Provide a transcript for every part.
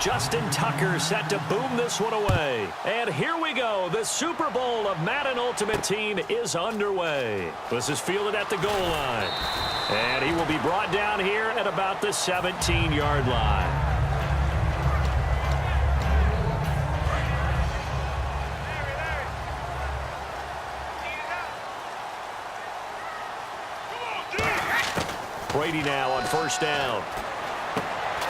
Justin Tucker set to boom this one away. And here we go. The Super Bowl of Madden Ultimate Team is underway. This is fielded at the goal line. And he will be brought down here at about the 17-yard line. Brady now on first down.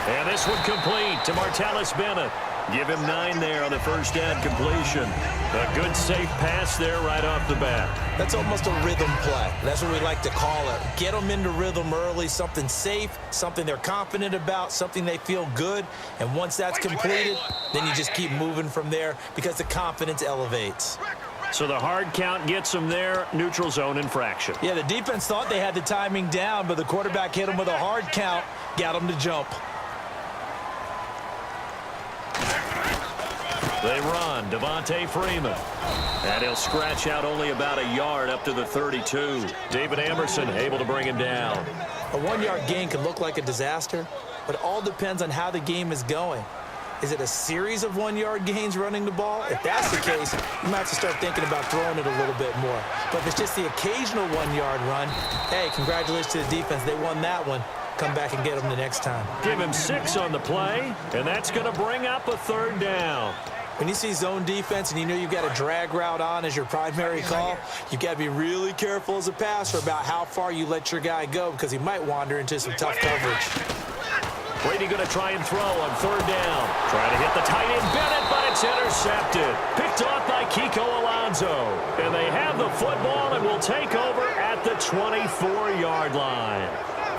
And this one complete to Martellus Bennett. Give him 9 there on the first down completion. A good safe pass there right off the bat. That's almost a rhythm play. That's what we like to call it. Get them into rhythm early, something safe, something they're confident about, something they feel good. And once that's completed, then you just keep moving from there because the confidence elevates. So the hard count gets them there, neutral zone infraction. Yeah, the defense thought they had the timing down, but the quarterback hit them with a hard count, got them to jump. They run, Devontae Freeman. And he'll scratch out only about a yard up to the 32. David Amerson able to bring him down. A 1-yard gain can look like a disaster, but it all depends on how the game is going. Is it a series of 1-yard gains running the ball? If that's the case, you might have to start thinking about throwing it a little bit more. But if it's just the occasional 1-yard run, hey, congratulations to the defense. They won that one. Come back and get them the next time. Give him 6 on the play, and that's going to bring up a 3rd down. When you see zone defense and you know you've got a drag route on as your primary call, you've got to be really careful as a passer about how far you let your guy go because he might wander into some tough coverage. Brady going to try and throw on 3rd down. Trying to hit the tight end Bennett, but it's intercepted. Picked off by Kiko Alonso. And they have the football and will take over at the 24-yard line.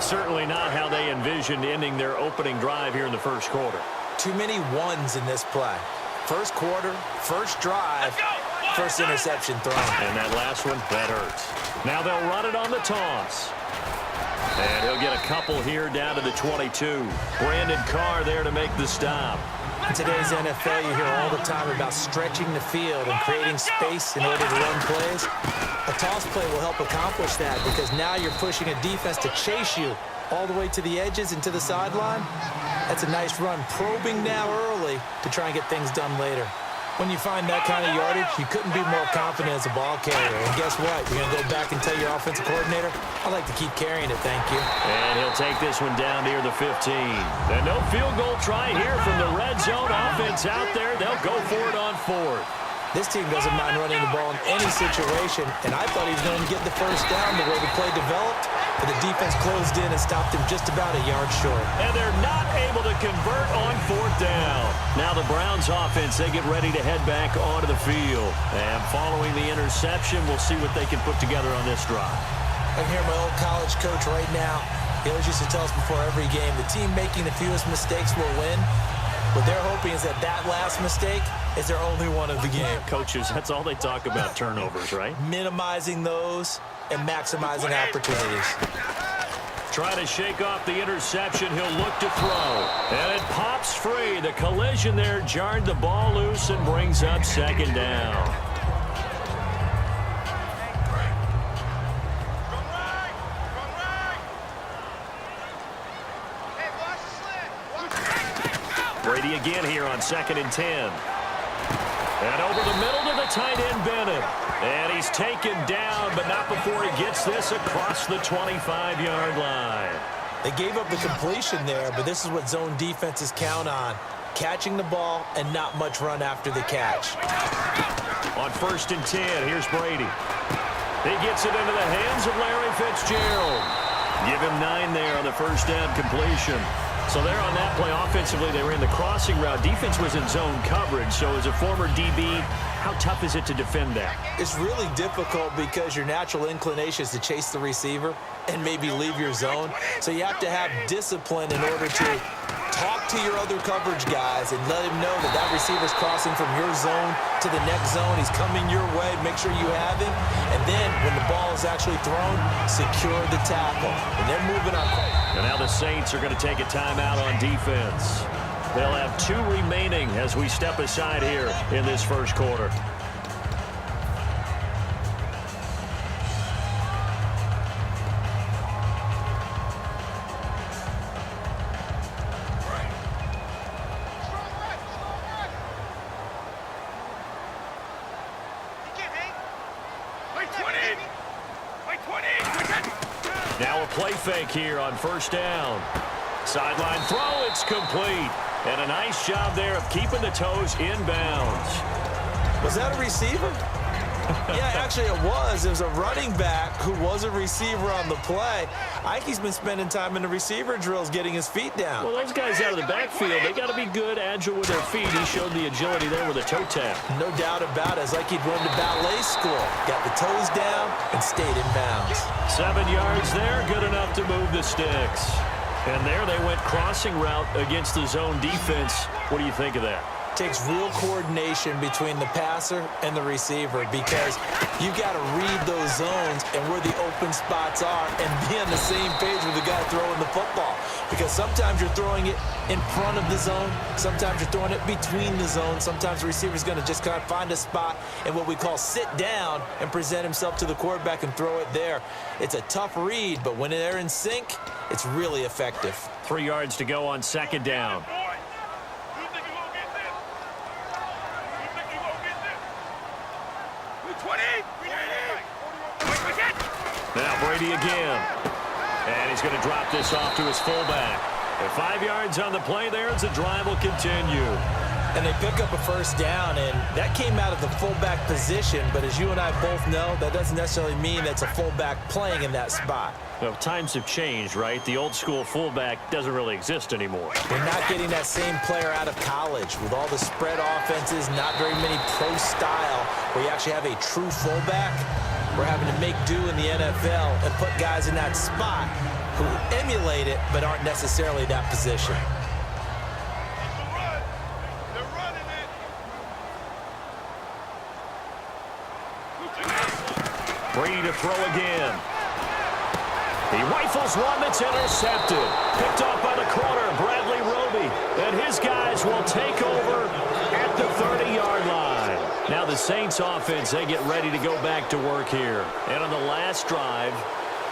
Certainly not how they envisioned ending their opening drive here in the first quarter. Too many ones in this play. First quarter, first drive, first interception thrown. And that last one, that hurts. Now they'll run it on the toss. And he'll get a couple here down to the 22. Brandon Carr there to make the stop. In today's NFL, you hear all the time about stretching the field and creating space in order to run plays. A toss play will help accomplish that because now you're pushing a defense to chase you all the way to the edges and to the sideline. That's a nice run, probing now early to try and get things done later. When you find that kind of yardage, you couldn't be more confident as a ball carrier. And guess what? You're going to go back and tell your offensive coordinator, I like to keep carrying it, thank you. And he'll take this one down near the 15. And no field goal try here from the red zone offense out there. They'll go for it on 4th. This team doesn't mind running the ball in any situation, and I thought he was going to get the first down the way the play developed, but the defense closed in and stopped him just about a yard short. And they're not able to convert on 4th down. Now the Browns offense, they get ready to head back onto the field. And following the interception, we'll see what they can put together on this drive. I can hear my old college coach right now. He always used to tell us before every game, the team making the fewest mistakes will win. What they're hoping is that that last mistake is their only one of the game. Coaches, that's all they talk about, turnovers, right? Minimizing those and maximizing opportunities. Trying to shake off the interception. He'll look to throw. And it pops free. The collision there jarred the ball loose and brings up 2nd down. Brady again here on 2nd and 10. And over the middle to the tight end, Bennett. And he's taken down, but not before he gets this across the 25-yard line. They gave up the completion there, but this is what zone defenses count on. Catching the ball and not much run after the catch. On 1st and 10, here's Brady. He gets it into the hands of Larry Fitzgerald. Give him 9 there on the first down completion. So there on that play, offensively, they ran the crossing route. Defense was in zone coverage. So as a former DB, how tough is it to defend that? It's really difficult because your natural inclination is to chase the receiver and maybe leave your zone. So you have to have discipline in order to talk to your other coverage guys and let him know that that receiver's crossing from your zone to the next zone. He's coming your way. Make sure you have him. And then when the ball is actually thrown, secure the tackle. And they're moving up. And now the Saints are going to take a timeout on defense. They'll have 2 remaining as we step aside here in this first quarter. Now a play fake here on first down. Sideline throw, it's complete. And a nice job there of keeping the toes in bounds. Was that a receiver? Yeah, actually it was. It was a running back who was a receiver on the play. Ike's been spending time in the receiver drills getting his feet down. Well, those guys out of the backfield, they got to be good, agile with their feet. He showed the agility there with a toe tap. No doubt about it. It's like he'd run to ballet school. Got the toes down and stayed in bounds. 7 yards there, good enough to move the sticks. And there they went crossing route against the zone defense. What do you think of that? Takes real coordination between the passer and the receiver because you've got to read those zones and where the open spots are and be on the same page with the guy throwing the football. Because sometimes you're throwing it in front of the zone. Sometimes you're throwing it between the zones. Sometimes the receiver's going to just kind of find a spot and what we call sit down and present himself to the quarterback and throw it there. It's a tough read, but when they're in sync, it's really effective. 3 yards to go on second down. Now Brady again. And he's going to drop this off to his fullback. And 5 yards on the play there as the drive will continue. And they pick up a first down, and that came out of the fullback position. But as you and I both know, that doesn't necessarily mean that's a fullback playing in that spot. Well, times have changed, right? The old school fullback doesn't really exist anymore. We're not getting that same player out of college with all the spread offenses, not very many pro style, where you actually have a true fullback. We're having to make do in the NFL and put guys in that spot who emulate it but aren't necessarily that position. Brady to throw again. He rifles one that's intercepted. Picked off by the corner, Bradley Roby. And his guys will take over at the 30-yard line. Now the Saints offense, they get ready to go back to work here. And on the last drive,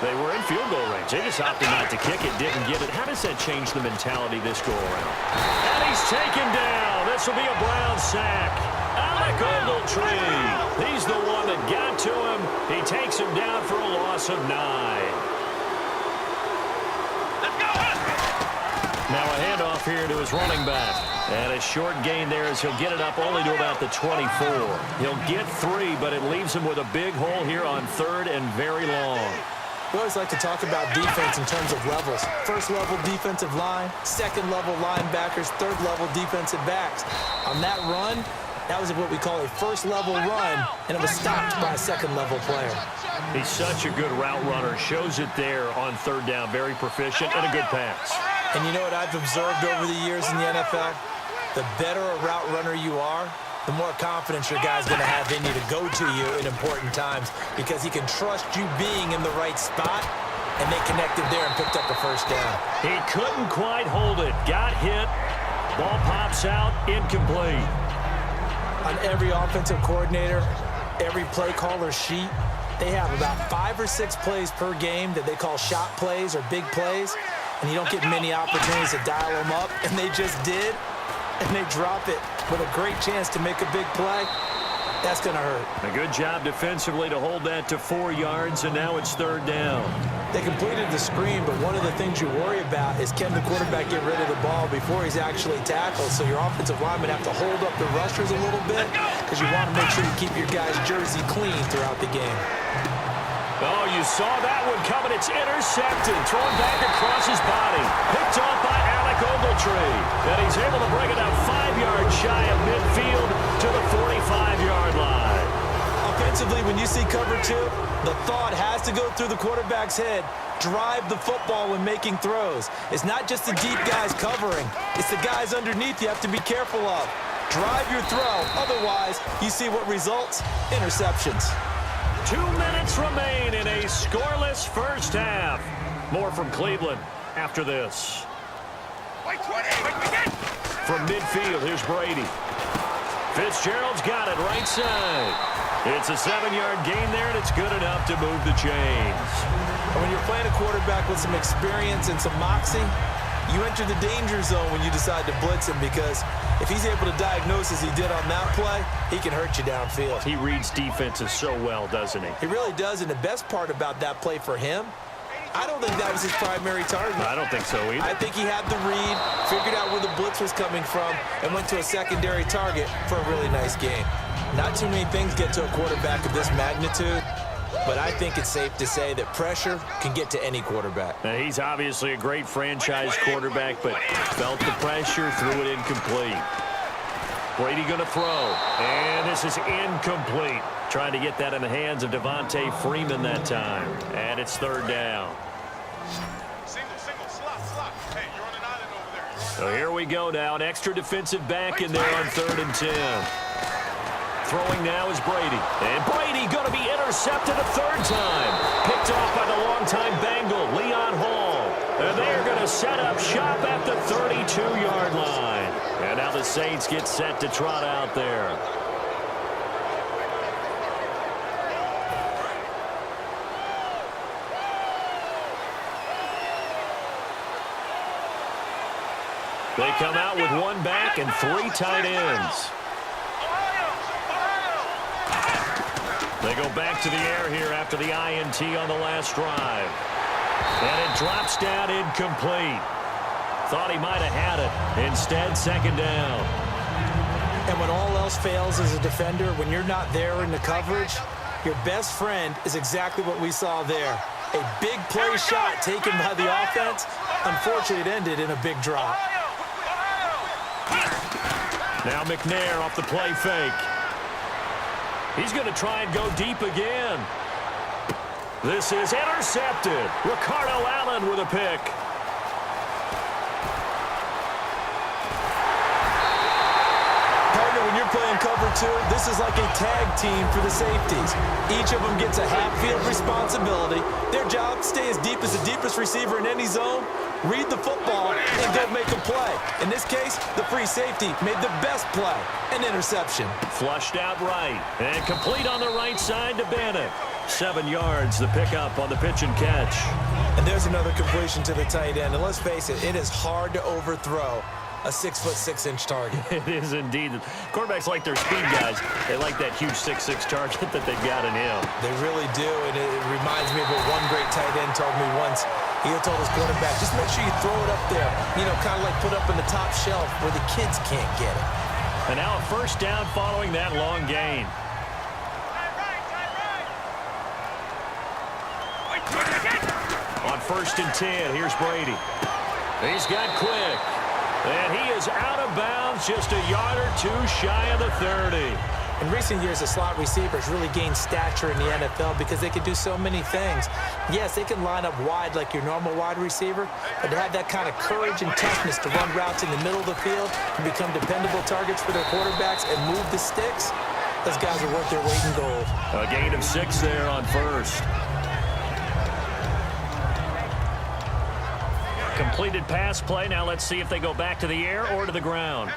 they were in field goal range. They just opted not to kick it, didn't get it. How does that change the mentality this go-around? And he's taken down. This will be a Brown sack. Alec Ogletree. He's the one that got to him. He takes him down for a loss of 9. Now a handoff here to his running back. And a short gain there as he'll get it up only to about the 24. He'll get 3, but it leaves him with a big hole here on 3rd and very long. We always like to talk about defense in terms of levels. First-level defensive line, second-level linebackers, third-level defensive backs. On that run, that was what we call a first-level run, and it was stopped by a second-level player. He's such a good route runner. Shows it there on 3rd down. Very proficient and a good pass. And you know what I've observed over the years in the NFL? The better a route runner you are, the more confidence your guy's going to have in you to go to you in important times because he can trust you being in the right spot, and they connected there and picked up the first down. He couldn't quite hold it. Got hit. Ball pops out. Incomplete. On every offensive coordinator, every play caller sheet, they have about 5 or 6 plays per game that they call shot plays or big plays, and you don't get many opportunities to dial them up, and they just did, and they drop it with a great chance to make a big play. That's going to hurt. A good job defensively to hold that to 4 yards, and now it's 3rd down. They completed the screen, but one of the things you worry about is can the quarterback get rid of the ball before he's actually tackled, so your offensive linemen have to hold up the rushers a little bit because you want to make sure you keep your guys' jersey clean throughout the game. Oh, you saw that one coming. It's intercepted. Thrown back across his body. Picked off by Alec Ogletree. And he's able to bring it out 5 yards shy of midfield to the 45-yard line. Offensively, when you see cover 2, the thought has to go through the quarterback's head. Drive the football when making throws. It's not just the deep guys covering. It's the guys underneath you have to be careful of. Drive your throw. Otherwise, you see what results? Interceptions. 2 minutes remain in a scoreless first half. More from Cleveland after this. From midfield, here's Brady. Fitzgerald's got it right side. It's a 7-yard gain there, and it's good enough to move the chains. When you're playing a quarterback with some experience and some moxie, you enter the danger zone when you decide to blitz him because if he's able to diagnose as he did on that play, he can hurt you downfield. He reads defenses so well, doesn't he? He really does, and the best part about that play for him, I don't think that was his primary target. I don't think so either. I think he had the read, figured out where the blitz was coming from, and went to a secondary target for a really nice game. Not too many things get to a quarterback of this magnitude, but I think it's safe to say that pressure can get to any quarterback. Now, he's obviously a great franchise quarterback, but felt the pressure, threw it incomplete. Brady going to throw, and this is incomplete. Trying to get that in the hands of Devontae Freeman that time, and it's third down. So here we go now, an extra defensive back in there on 3rd and 10. Throwing now is Brady. And Brady going to be intercepted a third time. Picked off by the longtime Bengal, Leon Hall. And they're going to set up shop at the 32-yard line. And now the Saints get set to trot out there. They come out with one back and 3 tight ends. They go back to the air here after the INT on the last drive. And it drops down incomplete. Thought he might have had it. Instead, second down. And when all else fails as a defender, when you're not there in the coverage, your best friend is exactly what we saw there. A big play shot taken by the offense. Unfortunately, it ended in a big drop. Now McNair off the play fake. He's going to try and go deep again. This is intercepted. Ricardo Allen with a pick. Partner, when you're playing cover 2, this is like a tag team for the safeties. Each of them gets a half-field responsibility. Their job, stay as deep as the deepest receiver in any zone, read the football, and go make a play. In this case, the free safety made the best play, an interception. Flushed out right, and complete on the right side to Bennett. 7 yards, the pickup on the pitch and catch. And there's another completion to the tight end. And let's face it, it is hard to overthrow a 6'6" target. It is indeed. Quarterbacks like their speed guys. They like that huge 6'6" target that they've got in him. They really do, and it reminds me of what one great tight end told me once. He had told his quarterback, just make sure you throw it up there, you know, kind of like put up in the top shelf where the kids can't get it. And now a first down following that long gain. On 1st and 10, here's Brady. He's got quick. And he is out of bounds, just a yard or 2 shy of the 30. In recent years, the slot receivers really gained stature in the NFL because they can do so many things. Yes, they can line up wide like your normal wide receiver, but to have that kind of courage and toughness to run routes in the middle of the field and become dependable targets for their quarterbacks and move the sticks, those guys are worth their weight in gold. A gain of 6 there on 1st. Completed pass play. Now let's see if they go back to the air or to the ground.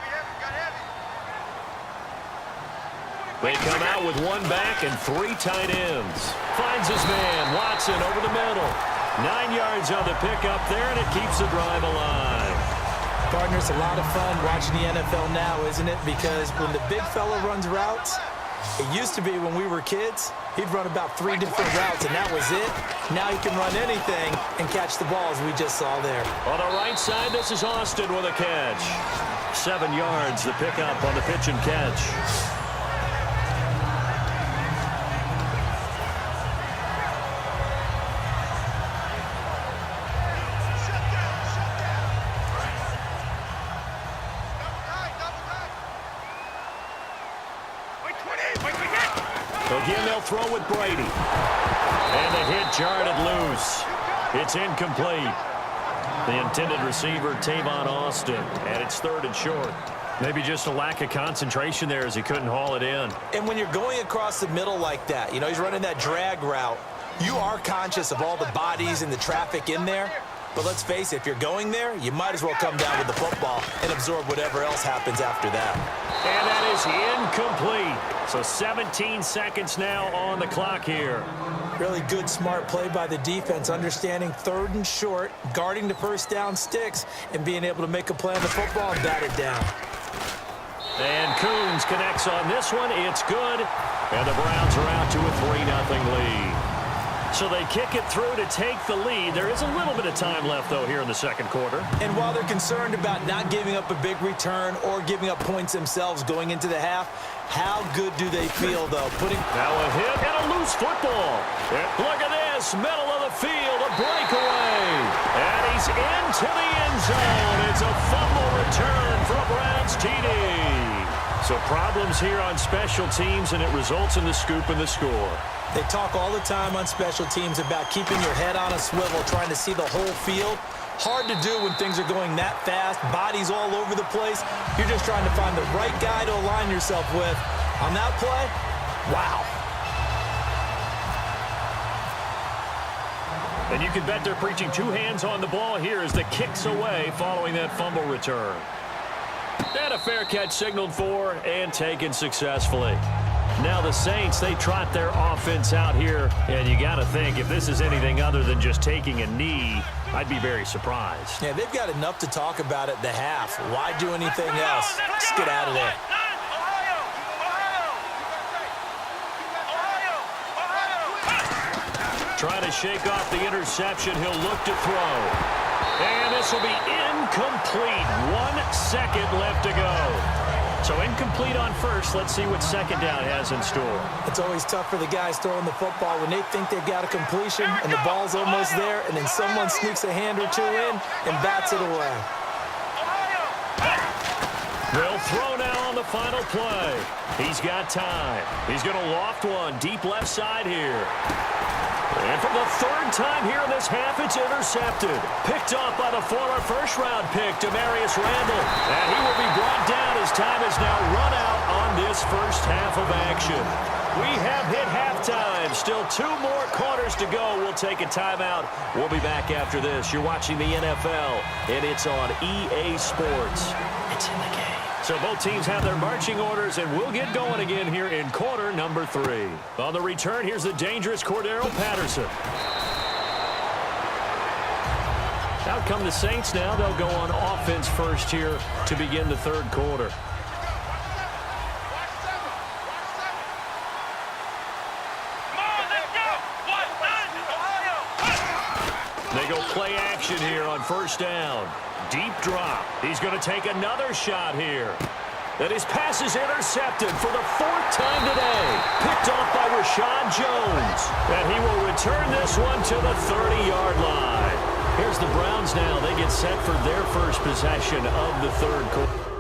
They come out with one back and 3 tight ends. Finds his man, Watson, over the middle. 9 yards on the pickup there, and it keeps the drive alive. Partner, it's a lot of fun watching the NFL now, isn't it? Because when the big fella runs routes, it used to be when we were kids, he'd run about 3 different routes, and that was it. Now he can run anything and catch the balls we just saw there. On the right side, this is Austin with a catch. 7 yards, the pickup on the pitch and catch. Again, they'll throw with Brady. And the hit jarred it loose. It's incomplete. The intended receiver, Tavon Austin, and it's 3rd and short. Maybe just a lack of concentration there as he couldn't haul it in. And when you're going across the middle like that, you know, he's running that drag route, you are conscious of all the bodies and the traffic in there. But let's face it, if you're going there, you might as well come down with the football and absorb whatever else happens after that. And that is incomplete. So 17 seconds now on the clock here. Really good, smart play by the defense, understanding 3rd and short, guarding the first down sticks, and being able to make a play on the football and bat it down. And Coons connects on this one. It's good. And the Browns are out to a 3-0 lead. So they kick it through to take the lead. There is a little bit of time left, though, here in the second quarter. And while they're concerned about not giving up a big return or giving up points themselves going into the half, how good do they feel, though? Now a hit and a loose football. Look at this, middle of the field, a breakaway. And he's into the end zone. It's a fumble return for a Browns TD. So problems here on special teams, and it results in the scoop and the score. They talk all the time on special teams about keeping your head on a swivel, trying to see the whole field. Hard to do when things are going that fast, bodies all over the place. You're just trying to find the right guy to align yourself with. On that play, wow. And you can bet they're preaching two hands on the ball here as the kick's away following that fumble return. And a fair catch signaled for and taken successfully. Now the Saints, they trot their offense out here, and you got to think if this is anything other than just taking a knee, I'd be very surprised. Yeah, they've got enough to talk about at the half. Why do anything else? Just get out of there. Trying to shake off the interception. He'll look to throw. And this will be incomplete. 1 second left to go. So incomplete on first. Let's see what second down has in store. It's always tough for the guys throwing the football when they think they've got a completion and the ball's almost there, and then someone sneaks a hand or two in and bats it away. They'll throw now on the final play. He's got time. He's going to loft one deep left side here. And for the third time here in this half, it's intercepted. Picked off by the former first-round pick, Damarius Randall. And he will be brought down as time is now run out on this first half of action. We have hit halftime. Still 2 more quarters to go. We'll take a timeout. We'll be back after this. You're watching the NFL, and it's on EA Sports. It's in the game. So both teams have their marching orders, and we'll get going again here in quarter number 3. On the return, here's the dangerous Cordero Patterson. Out come the Saints now. They'll go on offense first here to begin the third quarter. They go play action here on first down. Deep drop. He's going to take another shot here. And his pass is intercepted for the 4th time today. Picked off by Rashad Jones. And he will return this one to the 30-yard line. Here's the Browns now. They get set for their first possession of the third quarter.